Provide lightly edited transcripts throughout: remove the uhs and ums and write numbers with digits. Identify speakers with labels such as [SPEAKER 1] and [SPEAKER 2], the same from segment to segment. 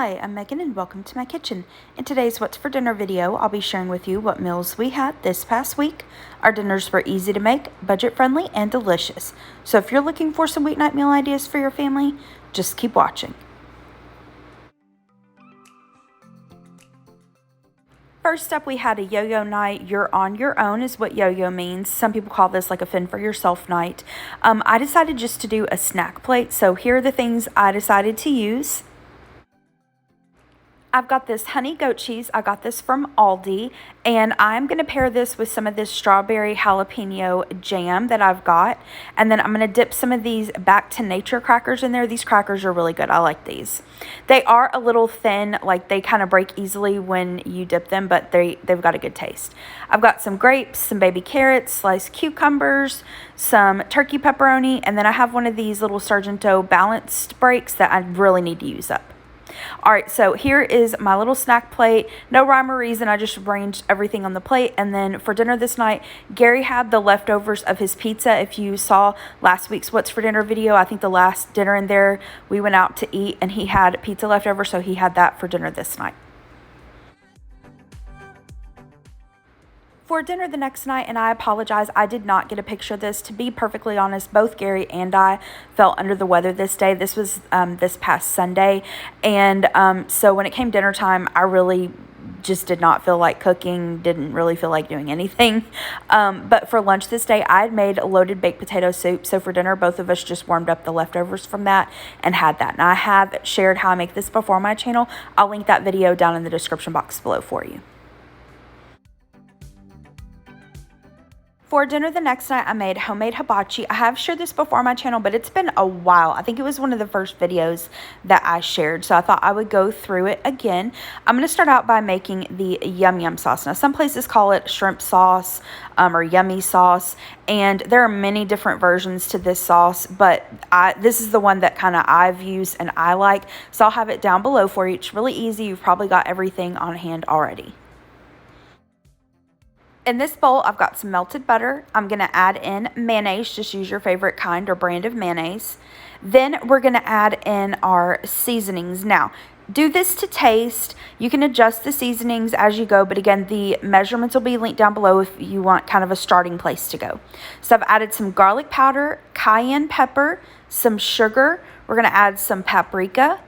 [SPEAKER 1] Hi, I'm Megan and welcome to my kitchen. In today's What's for Dinner video, I'll be sharing with you what meals we had this past week. Our dinners were easy to make, budget friendly, and delicious. So if you're looking for some weeknight meal ideas for your family, just keep watching. First up, we had a yo-yo night. You're on your own is what yo-yo means. Some people call this like a fend for yourself night. I decided just to do a snack plate. So here are the things I decided to use. I've got this honey goat cheese. I got this from Aldi, and I'm going to pair this with some of this strawberry jalapeno jam that I've got. And then I'm going to dip some of these Back to Nature crackers in there. These crackers are really good. I like these. They are a little thin, like they kind of break easily when you dip them, but they've got a good taste. I've got some grapes, some baby carrots, sliced cucumbers, some turkey pepperoni, and then I have one of these little Sargento balanced breaks that I really need to use up. All right, so here is my little snack plate. No rhyme or reason. I just arranged everything on the plate. And then for dinner this night, Gary had the leftovers of his pizza. If you saw last week's What's for Dinner video, I think the last dinner in there, we went out to eat and he had pizza left over, so he had that for dinner this night. For dinner the next night, and I apologize, I did not get a picture of this. To be perfectly honest, both Gary and I felt under the weather this day. This was this past Sunday, and so when it came dinner time, I really just did not feel like cooking, didn't really feel like doing anything. But for lunch this day, I had made a loaded baked potato soup. So for dinner, both of us just warmed up the leftovers from that and had that. And I have shared how I make this before on my channel. I'll link that video down in the description box below for you. For dinner the next night, I made homemade hibachi. I have shared this before on my channel, but it's been a while. I think it was one of the first videos that I shared, so I thought I would go through it again. I'm going to start out by making the yum yum sauce. Now, some places call it shrimp sauce or yummy sauce, and there are many different versions to this sauce, but this is the one that kind of I've used and I like, so I'll have it down below for you. It's really easy. You've probably got everything on hand already. In this bowl, I've got some melted butter. I'm going to add in mayonnaise. Just use your favorite kind or brand of mayonnaise. Then we're going to add in our seasonings. Now, do this to taste. You can adjust the seasonings as you go, but again, the measurements will be linked down below if you want kind of a starting place to go. So I've added some garlic powder, cayenne pepper, some sugar. We're going to add some paprika.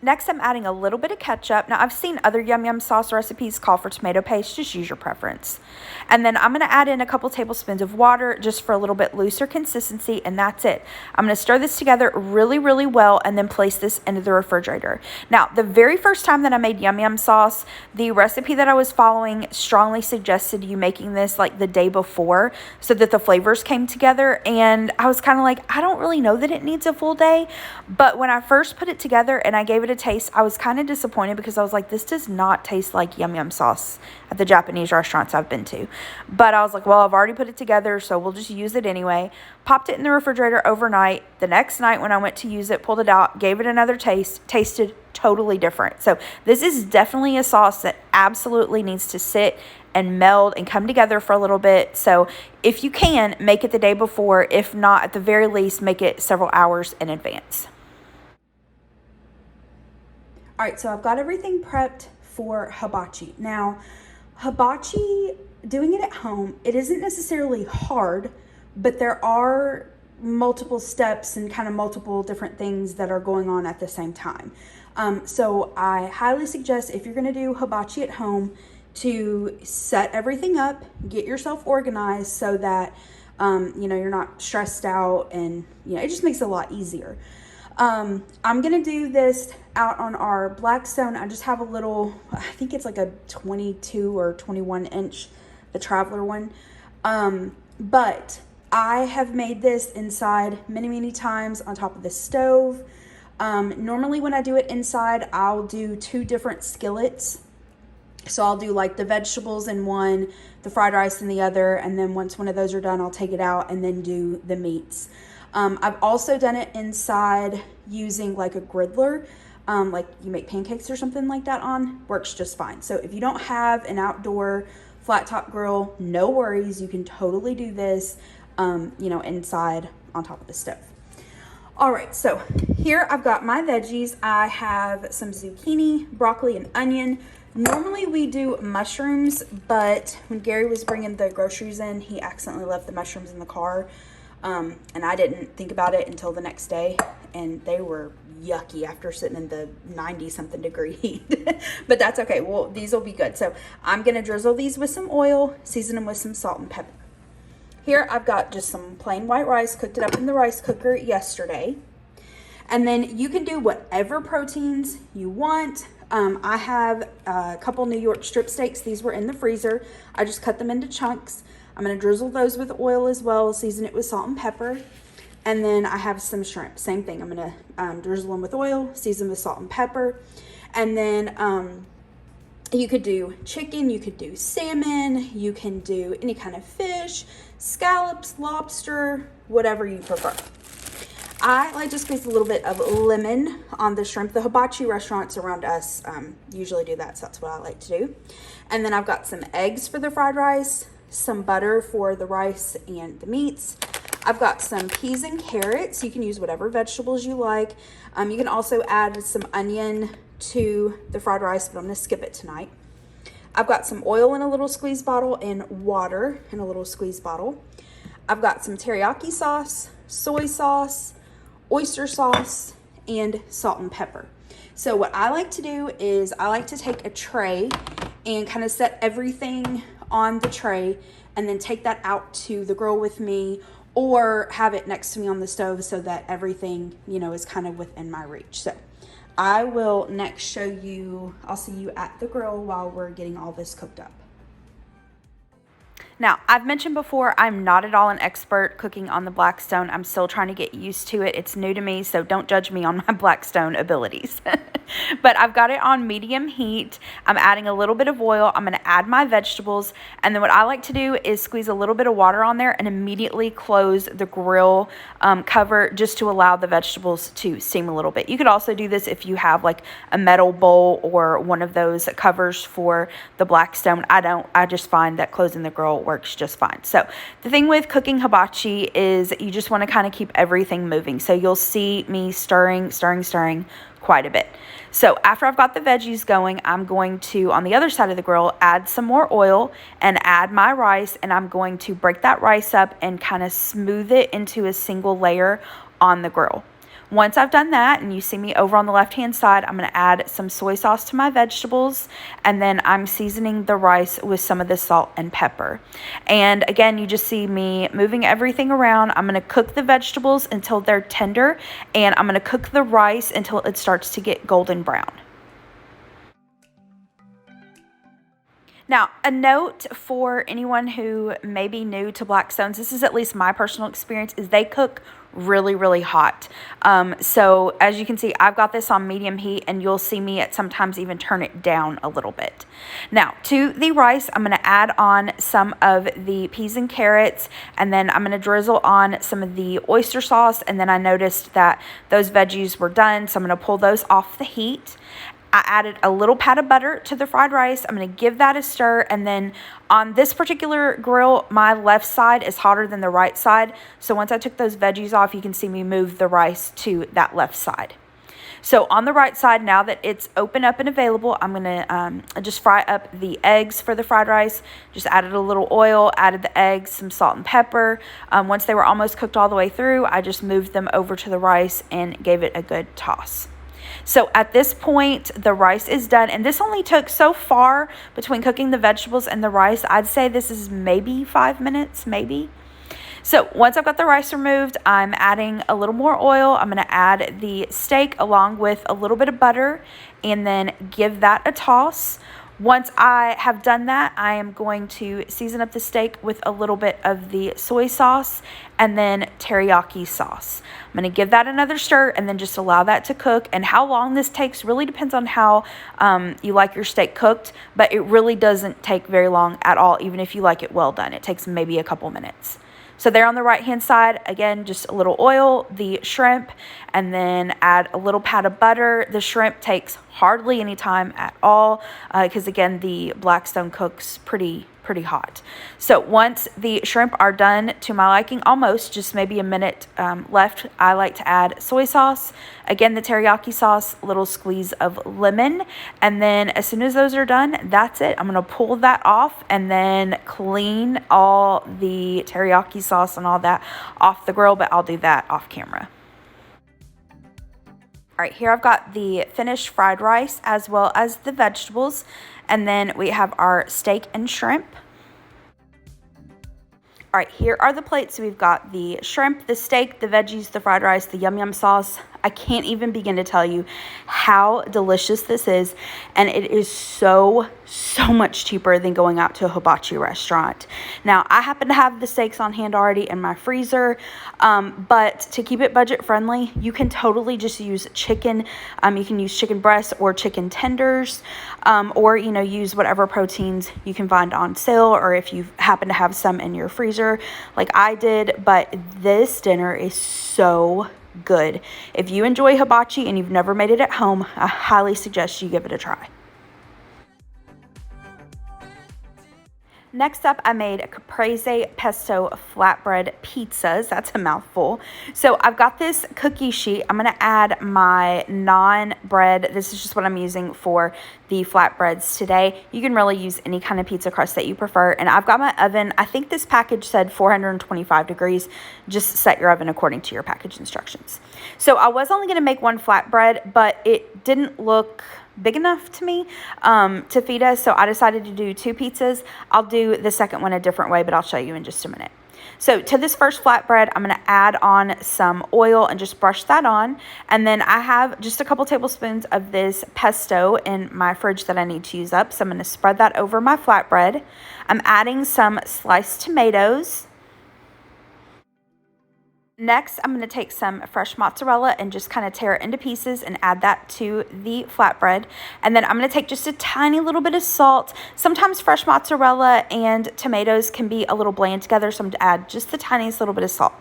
[SPEAKER 1] Next, I'm adding a little bit of ketchup. Now, I've seen other yum yum sauce recipes call for tomato paste. Just use your preference. And then I'm going to add in a couple tablespoons of water just for a little bit looser consistency, and that's it. I'm going to stir this together really, really well and then place this into the refrigerator. Now, the very first time that I made yum yum sauce, the recipe that I was following strongly suggested you making this like the day before so that the flavors came together. And I was kind of like, I don't really know that it needs a full day. But when I first put it together and I gave it a taste, I was kind of disappointed because I was like, this does not taste like yum yum sauce at the Japanese restaurants I've been to. But I was like, well, I've already put it together, so we'll just use it anyway. Popped it in the refrigerator overnight. The next night when I went to use it, pulled it out, gave it another taste, tasted totally different. So this is definitely a sauce that absolutely needs to sit and meld and come together for a little bit. So if you can, make it the day before. If not, at the very least, make it several hours in advance. All right, so I've got everything prepped for hibachi. Now, hibachi, doing it at home, it isn't necessarily hard, but there are multiple steps and kind of multiple different things that are going on at the same time. So I highly suggest if you're gonna do hibachi at home to set everything up, get yourself organized so that, you're not stressed out and, it just makes it a lot easier. I'm going to do this out on our Blackstone. I just have a little, I think it's like a 22 or 21 inch, the Traveler one. But I have made this inside many, many times on top of the stove. Normally when I do it inside, I'll do two different skillets. So I'll do like the vegetables in one, the fried rice in the other. And then once one of those are done, I'll take it out and then do the meats. I've also done it inside using like a griddler, like you make pancakes or something like that on, works just fine. So if you don't have an outdoor flat top grill, no worries. You can totally do this, inside on top of the stove. All right, so here I've got my veggies. I have some zucchini, broccoli, and onion. Normally we do mushrooms, but when Gary was bringing the groceries in, he accidentally left the mushrooms in the car. And I didn't think about it until the next day, and they were yucky after sitting in the 90-something degree heat. But that's okay. Well, these will be good. So I'm going to drizzle these with some oil, season them with some salt and pepper. Here I've got just some plain white rice, cooked it up in the rice cooker yesterday. And then you can do whatever proteins you want. I have a couple New York strip steaks. These were in the freezer. I just cut them into chunks. I'm going to drizzle those with oil as well, season it with salt and pepper. And then I have some shrimp. Same thing. I'm going to drizzle them with oil, season with salt and pepper. And then you could do chicken, you could do salmon, you can do any kind of fish, scallops, lobster, whatever you prefer. I like to squeeze a little bit of lemon on the shrimp. The hibachi restaurants around us usually do that, so that's what I like to do. And then I've got some eggs for the fried rice, some butter for the rice and the meats. I've got some peas and carrots. You can use whatever vegetables you like. You can also add some onion to the fried rice, but I'm going to skip it tonight. I've got some oil in a little squeeze bottle and water in a little squeeze bottle. I've got some teriyaki sauce, soy sauce, oyster sauce, and salt and pepper. So what I like to do is I like to take a tray and kind of set everything on the tray and then take that out to the grill with me, or have it next to me on the stove so that everything, you know, is kind of within my reach. So I will next show you, I'll see you at the grill while we're getting all this cooked up. Now, I've mentioned before, I'm not at all an expert cooking on the Blackstone. I'm still trying to get used to it. It's new to me, so don't judge me on my Blackstone abilities. But I've got it on medium heat. I'm adding a little bit of oil. I'm going to add my vegetables. And then what I like to do is squeeze a little bit of water on there and immediately close the grill cover just to allow the vegetables to steam a little bit. You could also do this if you have like a metal bowl or one of those covers for the Blackstone. I just find that closing the grill works just fine. So the thing with cooking hibachi is you just want to kind of keep everything moving. So you'll see me stirring quite a bit. So after I've got the veggies going, I'm going to, on the other side of the grill, add some more oil and add my rice, and I'm going to break that rice up and kind of smooth it into a single layer on the grill. Once I've done that, and you see me over on the left-hand side, I'm going to add some soy sauce to my vegetables, and then I'm seasoning the rice with some of the salt and pepper. And again, you just see me moving everything around. I'm going to cook the vegetables until they're tender, and I'm going to cook the rice until it starts to get golden brown. Now, a note for anyone who may be new to Blackstones, this is at least my personal experience, is they cook really hot. So as you can see, I've got this on medium heat, and you'll see me at sometimes even turn it down a little bit. Now, to the rice, I'm going to add on some of the peas and carrots, and then I'm going to drizzle on some of the oyster sauce, and then I noticed that those veggies were done, so I'm going to pull those off the heat. I added a little pat of butter to the fried rice. I'm going to give that a stir, and then on this particular grill, my left side is hotter than the right side. So once I took those veggies off, you can see me move the rice to that left side. So on the right side, now that it's open up and available, I'm going to just fry up the eggs for the fried rice. Just added a little oil, added the eggs, some salt and pepper. Once they were almost cooked all the way through, I just moved them over to the rice and gave it a good toss. So at this point, the rice is done, and this only took, so far between cooking the vegetables and the rice, I'd say this is maybe 5 minutes, maybe. So once I've got the rice removed, I'm adding a little more oil. I'm going to add the steak along with a little bit of butter and then give that a toss. Once I have done that, I am going to season up the steak with a little bit of the soy sauce and then teriyaki sauce. I'm going to give that another stir and then just allow that to cook. And how long this takes really depends on how you like your steak cooked, but it really doesn't take very long at all, even if you like it well done. It takes maybe a couple minutes. So there on the right hand side, again, just a little oil, the shrimp, and then add a little pat of butter. The shrimp takes hardly any time at all because again, the Blackstone cooks pretty pretty hot. So once the shrimp are done to my liking, almost just maybe a minute left, I like to add soy sauce, again the teriyaki sauce, little squeeze of lemon, and then as soon as those are done, that's it. I'm going to pull that off and then clean all the teriyaki sauce and all that off the grill, but I'll do that off camera. All right, here I've got the finished fried rice as well as the vegetables. And then we have our steak and shrimp. All right, here are the plates. So we've got the shrimp, the steak, the veggies, the fried rice, the yum yum sauce. I can't even begin to tell you how delicious this is. And it is so much cheaper than going out to a hibachi restaurant. Now, I happen to have the steaks on hand already in my freezer. But to keep it budget friendly, you can totally just use chicken. You can use chicken breasts or chicken tenders, or, you know, use whatever proteins you can find on sale, or if you happen to have some in your freezer like I did. But this dinner is so good. If you enjoy hibachi and you've never made it at home, I highly suggest you give it a try. Next up, I made Caprese Pesto Flatbread pizzas. That's a mouthful. So I've got this cookie sheet. I'm going to add my non-bread. This is just what I'm using for the flatbreads today. You can really use any kind of pizza crust that you prefer. And I've got my oven. I think this package said 425 degrees. Just set your oven according to your package instructions. So I was only going to make one flatbread, but it didn't look big enough to me to feed us, so I decided to do 2 pizzas. I'll do the second one a different way, but I'll show you in just a minute. So to this first flatbread, I'm going to add on some oil and just brush that on. And then I have just a couple tablespoons of this pesto in my fridge that I need to use up. So I'm going to spread that over my flatbread. I'm adding some sliced tomatoes. Next, I'm going to take some fresh mozzarella and just kind of tear it into pieces and add that to the flatbread. And then I'm going to take just a tiny little bit of salt. Sometimes fresh mozzarella and tomatoes can be a little bland together, so I'm going to add just the tiniest little bit of salt.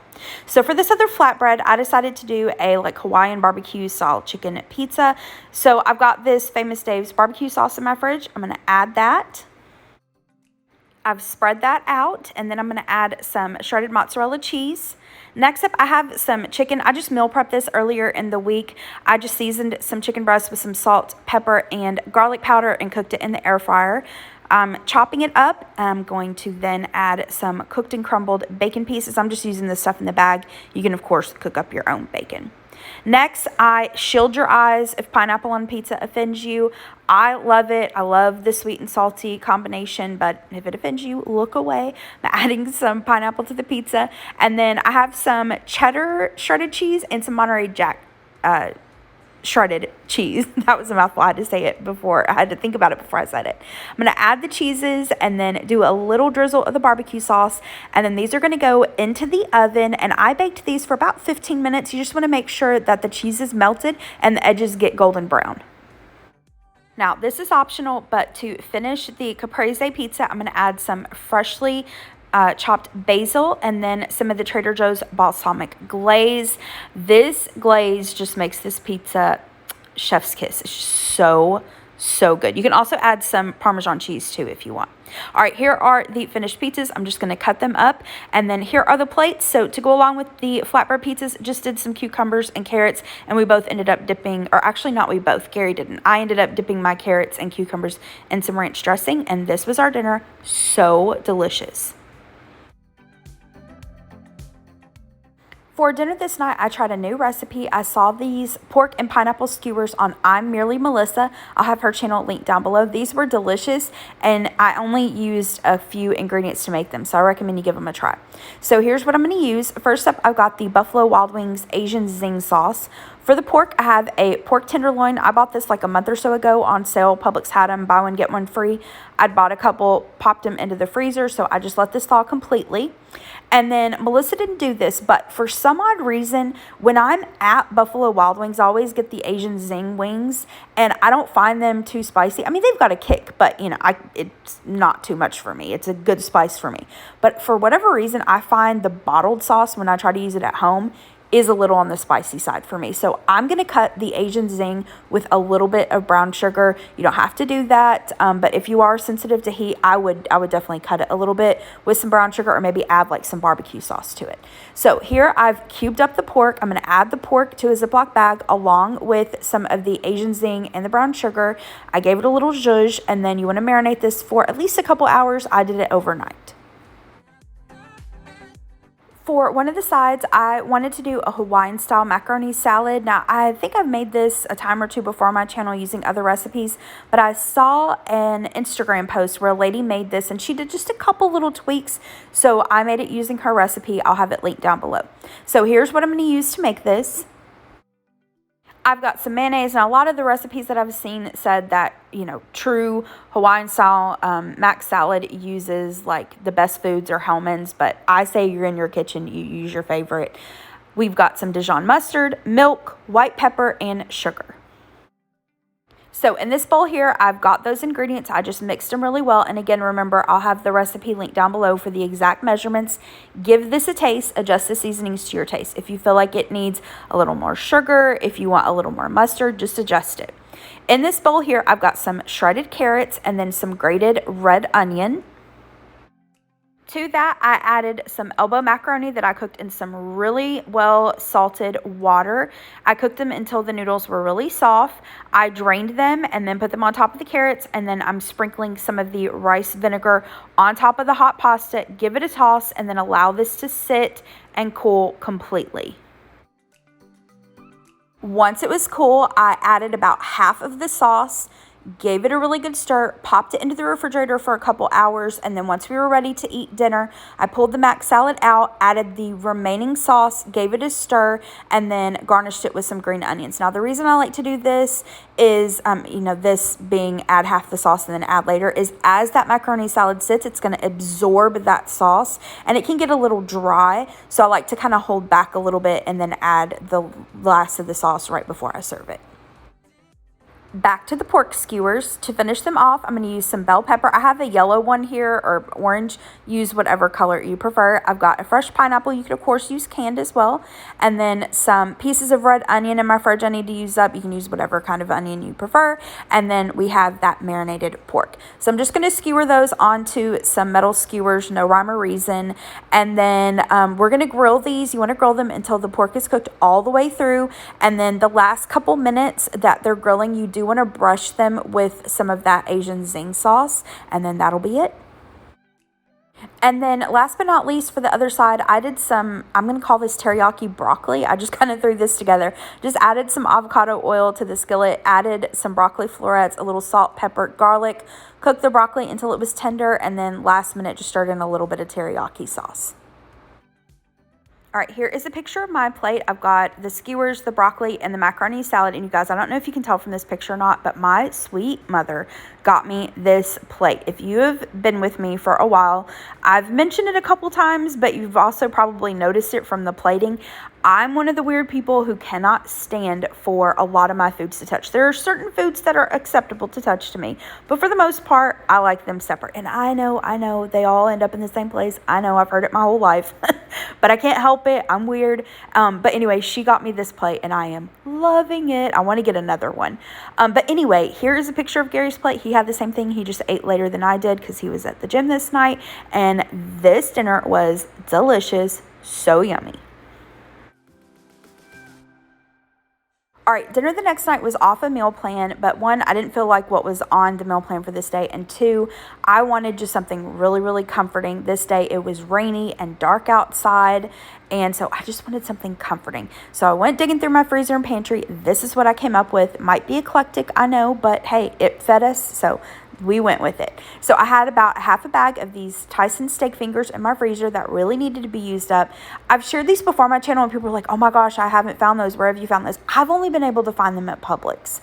[SPEAKER 1] So for this other flatbread, I decided to do a Hawaiian barbecue style chicken pizza. So I've got this Famous Dave's barbecue sauce in my fridge. I'm going to add that. I've spread that out, and then I'm going to add some shredded mozzarella cheese. Next up, I have some chicken. I just meal prepped this earlier in the week. I just seasoned some chicken breast with some salt, pepper, and garlic powder and cooked it in the air fryer. Chopping it up, I'm going to then add some cooked and crumbled bacon pieces. I'm just using this stuff in the bag. You can, of course, cook up your own bacon. Next, I shield your eyes if pineapple on pizza offends you. I love it. I love the sweet and salty combination, but if it offends you, look away. I'm adding some pineapple to the pizza. And then I have some cheddar shredded cheese and some Monterey Jack shredded cheese. That was a mouthful. I had to say it before. I had to think about it before I said it. I'm going to add the cheeses and then do a little drizzle of the barbecue sauce. And then these are going to go into the oven. And I baked these for about 15 minutes. You just want to make sure that the cheese is melted and the edges get golden brown. Now, this is optional, but to finish the Caprese pizza, I'm going to add some freshly chopped basil and then some of the Trader Joe's balsamic glaze. This glaze just makes this pizza chef's kiss. It's just so good. You can also add some Parmesan cheese too if you want. All right, here are the finished pizzas. I'm just going to cut them up, and then here are the plates. So to go along with the flatbread pizzas, just did some cucumbers and carrots, and we both ended up dipping, or actually not we both, Gary didn't. I ended up dipping my carrots and cucumbers in some ranch dressing, and this was our dinner. So delicious. For dinner this night, I tried a new recipe. I saw these pork and pineapple skewers on I'm Merely Melissa. I'll have her channel linked down below. These were delicious, and I only used a few ingredients to make them, so I recommend you give them a try. So here's what I'm going to use. First up, I've got the Buffalo Wild Wings Asian Zing sauce. For the pork, I have a pork tenderloin. I bought this like a month or so ago on sale. Publix had them, buy one, get one free. I'd bought a couple, popped them into the freezer, so I just let this thaw completely. And then Melissa didn't do this, but for some odd reason, when I'm at Buffalo Wild Wings, I always get the Asian Zing wings, and I don't find them too spicy. I mean, they've got a kick, but, you know, it's not too much for me. It's a good spice for me. But for whatever reason, I find the bottled sauce, when I try to use it at home, is a little on the spicy side for me. So I'm going to cut the Asian zing with a little bit of brown sugar. You don't have to do that, but if you are sensitive to heat, I would definitely cut it a little bit with some brown sugar, or maybe add like some barbecue sauce to it. So here I've cubed up the pork. I'm going to add the pork to a Ziploc bag along with some of the Asian zing and the brown sugar. I gave it a little zhuzh, and then you want to marinate this for at least a couple hours. I did it overnight. For one of the sides, I wanted to do a Hawaiian style macaroni salad. Now, I think I've made this a time or two before on my channel using other recipes, but I saw an Instagram post where a lady made this and she did just a couple little tweaks. So I made it using her recipe. I'll have it linked down below. So here's what I'm going to use to make this. I've got some mayonnaise, and a lot of the recipes that I've seen said that, you know, true Hawaiian style mac salad uses like the best foods or Hellmann's, but I say you're in your kitchen, you use your favorite. We've got some Dijon mustard, milk, white pepper, and sugar. So in this bowl here, I've got those ingredients. I just mixed them really well. And again, remember, I'll have the recipe linked down below for the exact measurements. Give this a taste. Adjust the seasonings to your taste. If you feel like it needs a little more sugar, if you want a little more mustard, just adjust it. In this bowl here, I've got some shredded carrots and then some grated red onion. To that, I added some elbow macaroni that I cooked in some really well salted water. I cooked them until the noodles were really soft. I drained them and then put them on top of the carrots, and then I'm sprinkling some of the rice vinegar on top of the hot pasta. Give it a toss and then allow this to sit and cool completely. Once it was cool, I added about half of the sauce, gave it a really good stir, popped it into the refrigerator for a couple hours, and then once we were ready to eat dinner, I pulled the mac salad out, added the remaining sauce, gave it a stir, and then garnished it with some green onions. Now, the reason I like to do this is, you know, this being add half the sauce and then add later, is as that macaroni salad sits, it's going to absorb that sauce, and it can get a little dry, so I like to kind of hold back a little bit and then add the last of the sauce right before I serve it. Back to the pork skewers. To finish them off, I'm going to use some bell pepper. I have a yellow one here, or orange. Use whatever color you prefer. I've got a fresh pineapple. You could, of course, use canned as well. And then some pieces of red onion in my fridge I need to use up. You can use whatever kind of onion you prefer. And then we have that marinated pork. So I'm just going to skewer those onto some metal skewers, no rhyme or reason. And then we're going to grill these. You want to grill them until the pork is cooked all the way through. And then the last couple minutes that they're grilling, you do want to brush them with some of that Asian zing sauce, and then that'll be it. And then last but not least, for the other side, I did some, I'm going to call this teriyaki broccoli. I just kind of threw this together. Just added some avocado oil to the skillet, added some broccoli florets, a little salt, pepper, garlic, cooked the broccoli until it was tender, and then last minute just stirred in a little bit of teriyaki sauce. All right, here is a picture of my plate. I've got the skewers, the broccoli, and the macaroni salad. And you guys, I don't know if you can tell from this picture or not, but my sweet mother got me this plate. If you have been with me for a while, I've mentioned it a couple times, but you've also probably noticed it from the plating. I'm one of the weird people who cannot stand for a lot of my foods to touch. There are certain foods that are acceptable to touch to me, but for the most part, I like them separate. And I know, they all end up in the same place. I know, I've heard it my whole life, but I can't help it. I'm weird. But anyway, she got me this plate and I am loving it. I want to get another one. But anyway, here is a picture of Gary's plate. He had the same thing. He just ate later than I did because he was at the gym this night. And this dinner was delicious. So yummy. All right, dinner the next night was off a meal plan, but one, I didn't feel like what was on the meal plan for this day, and two, I wanted just something really, really comforting. This day, it was rainy and dark outside, and so I just wanted something comforting. So I went digging through my freezer and pantry. This is what I came up with. It might be eclectic, I know, but hey, it fed us, so we went with it. So I had about half a bag of these Tyson steak fingers in my freezer that really needed to be used up. I've shared these before on my channel and people are like, oh my gosh, I haven't found those. Where have you found those? I've only been able to find them at Publix.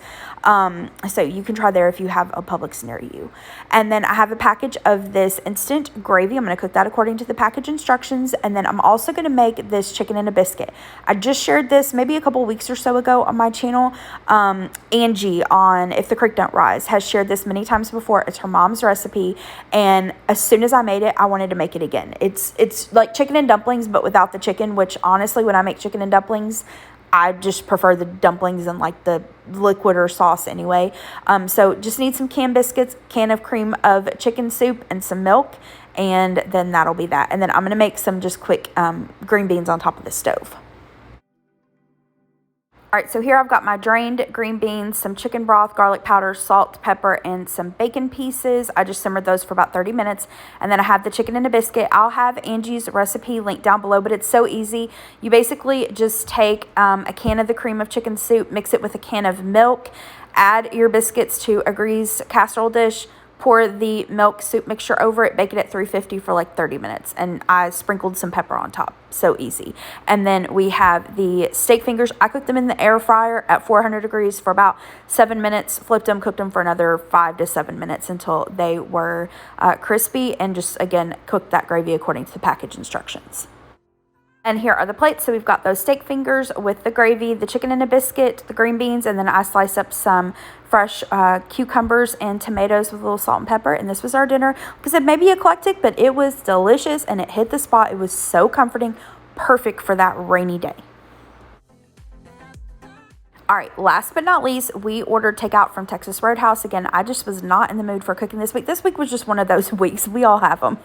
[SPEAKER 1] So you can try there if you have a Publix near you. And then I have a package of this instant gravy. I'm going to cook that according to the package instructions. And then I'm also going to make this chicken and a biscuit. I just shared this maybe a couple weeks or so ago on my channel. Angie on If the Creek Don't Rise has shared this many times before. before. It's her mom's recipe, and as soon as I made it, I wanted to make it again. It's like chicken and dumplings, but without the chicken, which honestly, when I make chicken and dumplings, I just prefer the dumplings and like the liquid or sauce anyway. So just need some canned biscuits, can of cream of chicken soup, and some milk, and then that'll be that. And then I'm going to make some just quick green beans on top of the stove. All right, so here I've got my drained green beans, some chicken broth, garlic powder, salt, pepper, and some bacon pieces. I just simmered those for about 30 minutes. And then I have the chicken and a biscuit. I'll have Angie's recipe linked down below, but it's so easy. You basically just take a can of the cream of chicken soup, mix it with a can of milk, add your biscuits to a greased casserole dish, pour the milk soup mixture over it, bake it at 350 for like 30 minutes. And I sprinkled some pepper on top. So easy. And then we have the steak fingers. I cooked them in the air fryer at 400 degrees for about 7 minutes, flipped them, cooked them for another 5 to 7 minutes until they were crispy, and just, again, cooked that gravy according to the package instructions. And here are the plates. So we've got those steak fingers with the gravy, the chicken and a biscuit, the green beans, and then I slice up some fresh cucumbers and tomatoes with a little salt and pepper. And this was our dinner. Like I said, maybe eclectic, but it was delicious and it hit the spot. It was so comforting, perfect for that rainy day. All right, last but not least, we ordered takeout from Texas Roadhouse. Again, I just was not in the mood for cooking this week. This week was just one of those weeks. We all have them.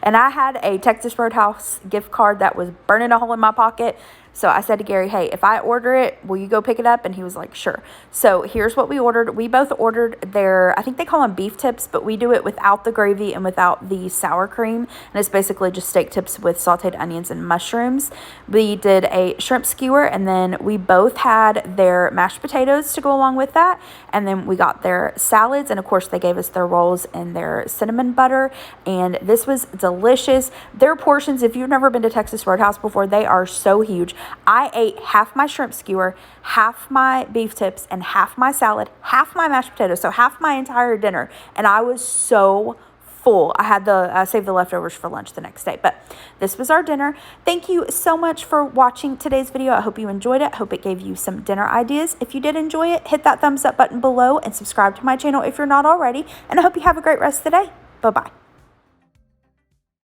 [SPEAKER 1] And I had a Texas Roadhouse gift card that was burning a hole in my pocket. So I said to Gary, hey, if I order it, will you go pick it up? And he was like, sure. So here's what we ordered. We both ordered their, I think they call them beef tips, but we do it without the gravy and without the sour cream. And it's basically just steak tips with sauteed onions and mushrooms. We did a shrimp skewer, and then we both had their mashed potatoes to go along with that. And then we got their salads, and of course they gave us their rolls and their cinnamon butter. And this was delicious. Their portions, if you've never been to Texas Roadhouse before, they are so huge. I ate half my shrimp skewer, half my beef tips, and half my salad, half my mashed potatoes, so half my entire dinner, and I was so full. I had saved the leftovers for lunch the next day. But this was our dinner. Thank you so much for watching today's video. I hope you enjoyed it. I hope it gave you some dinner ideas. If you did enjoy it, hit that thumbs up button below and subscribe to my channel if you're not already. And I hope you have a great rest of the day. Bye-bye.